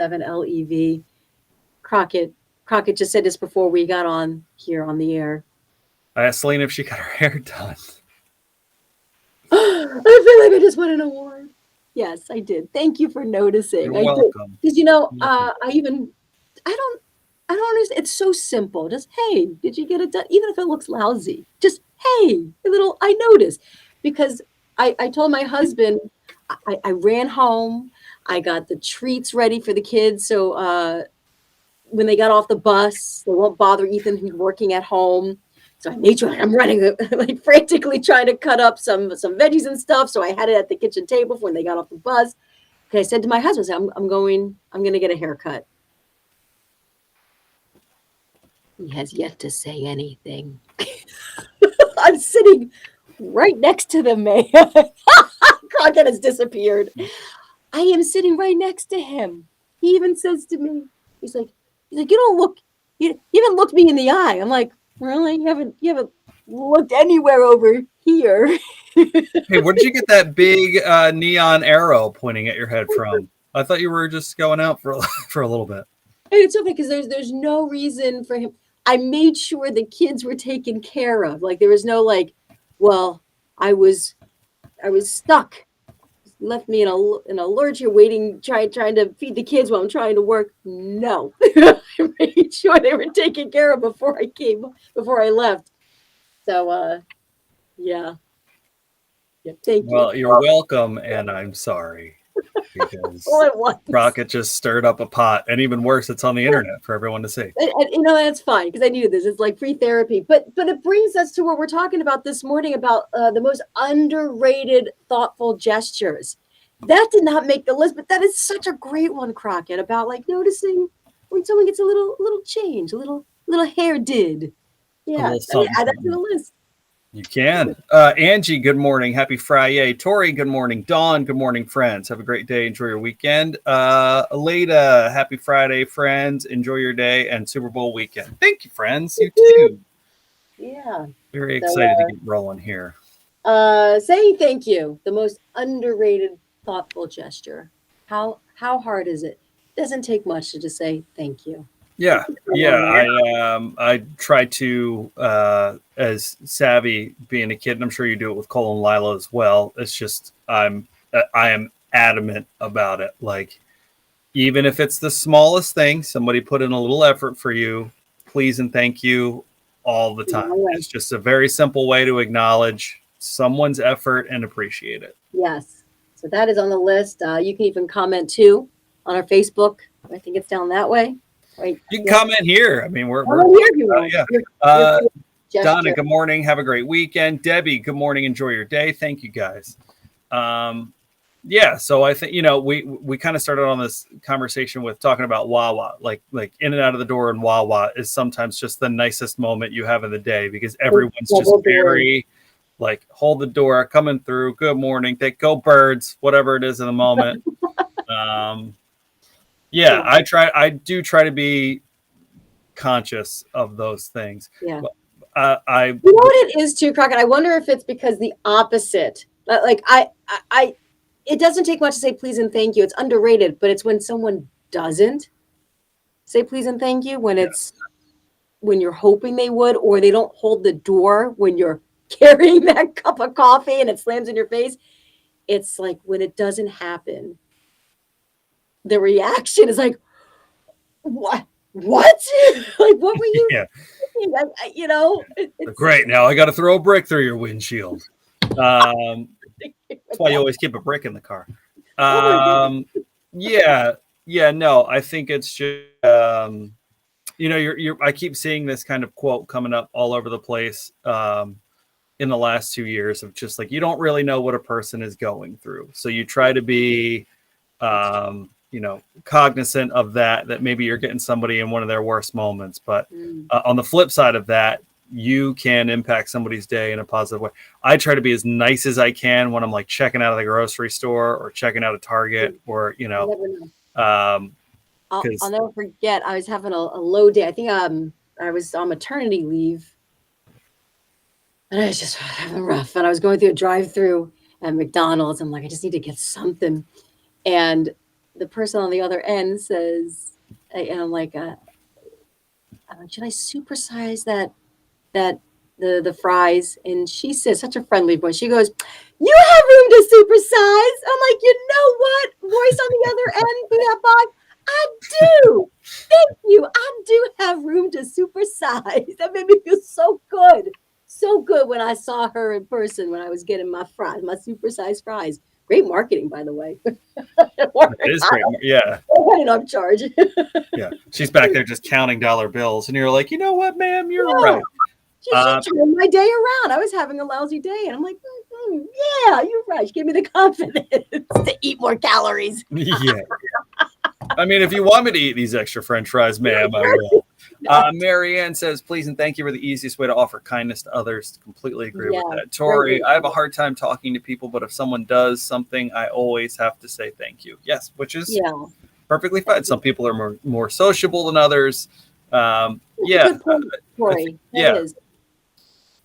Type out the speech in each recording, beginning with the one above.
7LEV. Crockett just said this before we got on here on the air. I asked Selena if she got her hair done. I feel like I just won an award. Yes, I did. Thank you for noticing. You're I did. welcome. Because I don't understand. It's so simple. Just, hey, did you get it done? Even if it looks lousy, just, hey, I noticed. Because I told my husband, I ran home. I got the treats ready for the kids. So when they got off the bus, they won't bother Ethan who's working at home. So I made sure I'm running like frantically trying to cut up some veggies and stuff. So I had it at the kitchen table when they got off the bus. Okay, I said to my husband, I'm going to get a haircut. He has yet to say anything. I'm sitting right next to the man. Crockett has disappeared. I am sitting right next to him. He even says to me, he's like, you haven't looked me in the eye. I'm like, really? You haven't looked anywhere over here. Hey, where did you get that big neon arrow pointing at your head from? I thought you were just going out for a little bit. It's okay because there's no reason for him. I made sure the kids were taken care of. Like there was no like, well, I was stuck. Left me in a lurch here waiting, trying to feed the kids while I'm trying to work. No. I made sure they were taken care of before I left. So yeah. Thank you. Well, you're welcome, and I'm sorry. Because Crockett just stirred up a pot, and even worse, it's on the internet for everyone to see. And that's fine because I needed this. It's like free therapy. But it brings us to what we're talking about this morning about the most underrated thoughtful gestures. That did not make the list, but that is such a great one, Crockett, about like noticing when someone gets a little change, a little hair did. Yeah, add that to the list. You can. Angie, good morning. Happy Friday. Tori, good morning. Dawn, good morning, friends. Have a great day. Enjoy your weekend. Aleda, happy Friday, friends. Enjoy your day and Super Bowl weekend. Thank you, friends. You too. Yeah. Very excited to get rolling here. Saying thank you. The most underrated thoughtful gesture. How hard is it? Doesn't take much to just say thank you. Yeah. I try to, as savvy being a kid, and I'm sure you do it with Cole and Lila as well. It's just I am adamant about it. Like, even if it's the smallest thing, somebody put in a little effort for you, please and thank you all the time. Right. It's just a very simple way to acknowledge someone's effort and appreciate it. Yes. So that is on the list. You can even comment too on our Facebook. I think it's down that way. Right. You can comment here. I mean, we're here. Yeah. Donna, good morning. Have a great weekend. Debbie, good morning. Enjoy your day. Thank you, guys. Yeah. So I think we kind of started on this conversation with talking about Wawa, like in and out of the door in Wawa is sometimes just the nicest moment you have in the day because everyone's just very like hold the door, coming through. Good morning. Go birds, whatever it is in the moment. Yeah, I do try to be conscious of those things. Yeah. But, you know what it is too, Crockett? I wonder if it's because the opposite. Like it doesn't take much to say please and thank you. It's underrated, but it's when someone doesn't say please and thank you, when it's when you're hoping they would, or they don't hold the door when you're carrying that cup of coffee and it slams in your face. It's like when it doesn't happen. The reaction is like, what? Like, what were you? Yeah. It's great. Now I got to throw a brick through your windshield. That's why you always keep a brick in the car. Yeah. No, I think it's just, I keep seeing this kind of quote coming up all over the place in the last 2 years of just like, you don't really know what a person is going through. So you try to be, cognizant of that maybe you're getting somebody in one of their worst moments. But on the flip side of that, you can impact somebody's day in a positive way. I try to be as nice as I can when I'm like checking out of the grocery store or checking out of Target or, I'll never forget. I was having a low day. I think I was on maternity leave and I was just having rough. And I was going through a drive-through at McDonald's. I'm like, I just need to get something. And the person on the other end says, and I'm like, should I supersize that the fries? And she says, such a friendly voice. She goes, "You have room to supersize." I'm like, you know what? Voice on the other end for that box. I do. Thank you. I do have room to supersize. That made me feel so good. So good when I saw her in person when I was getting my fries, my supersized fries. Great marketing, by the way. It is great. Yeah. Right on charge. Yeah. She's back there just counting dollar bills. And you're like, you know what, ma'am? You're Yeah. right. She turned my day around. I was having a lousy day, and I'm like, yeah, you're right. She gave me the confidence to eat more calories. Yeah. I mean, if you want me to eat these extra French fries, ma'am, I will. Marianne says, please and thank you for the easiest way to offer kindness to others. Completely agree with that. Tori, I have a hard time talking to people, but if someone does something, I always have to say thank you. Yes, which is perfectly fine. Some people are more sociable than others. Good point, Tori.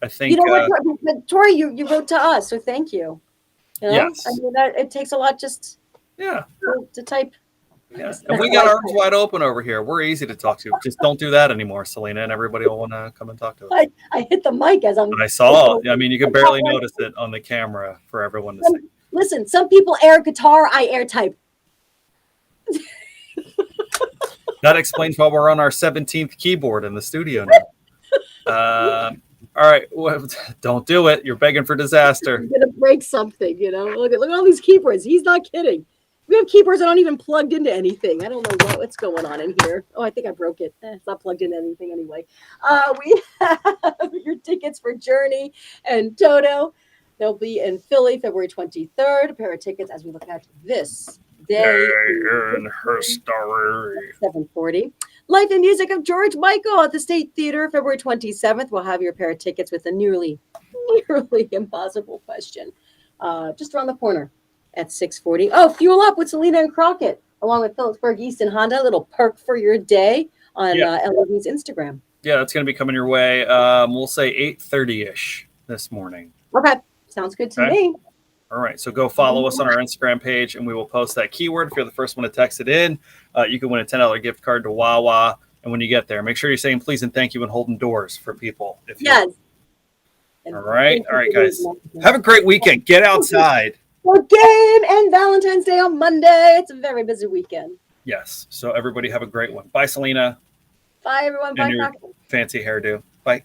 I think, you know what, but Tori, you wrote to us, so thank you. You know? Yes. I mean, it takes a lot just to type. Yeah, and we got arms wide open over here. We're easy to talk to. Just don't do that anymore, Selena, and everybody will want to come and talk to us. I hit the mic as I'm. I saw. I mean, you can barely notice it on the camera for everyone to see. Listen, some people air guitar, I air type. That explains why we're on our 17th keyboard in the studio now. All right, well, don't do it. You're begging for disaster. You're gonna break something, you know. Look at all these keyboards. He's not kidding. We have keyboards that aren't even plugged into anything. I don't know what's going on in here. Oh, I think I broke it. It's not plugged into anything anyway. We have your tickets for Journey and Toto. They'll be in Philly, February 23rd. A pair of tickets as we look at this day in history. 7:40. Life and Music of George Michael at the State Theater, February 27th. We'll have your pair of tickets with a nearly impossible question. Just around the corner at 6:40. Oh, Fuel Up with Selena and Crockett, along with Phillipsburg East and Honda. A little perk for your day on LOV's Instagram. Yeah, that's going to be coming your way. We'll say 8:30-ish this morning. Okay, sounds good to me. All right, so go follow us on our Instagram page, and we will post that keyword. If you're the first one to text it in, you can win a $10 gift card to YAAAAYYY. And when you get there, make sure you're saying please and thank you and holding doors for people. Yes. All right, guys. Have a great weekend. Get outside. Game and Valentine's Day on Monday. It's a very busy weekend. Yes. So everybody have a great one. Bye, Selena. Bye, everyone. Bye, Crockett. Fancy hairdo. Bye.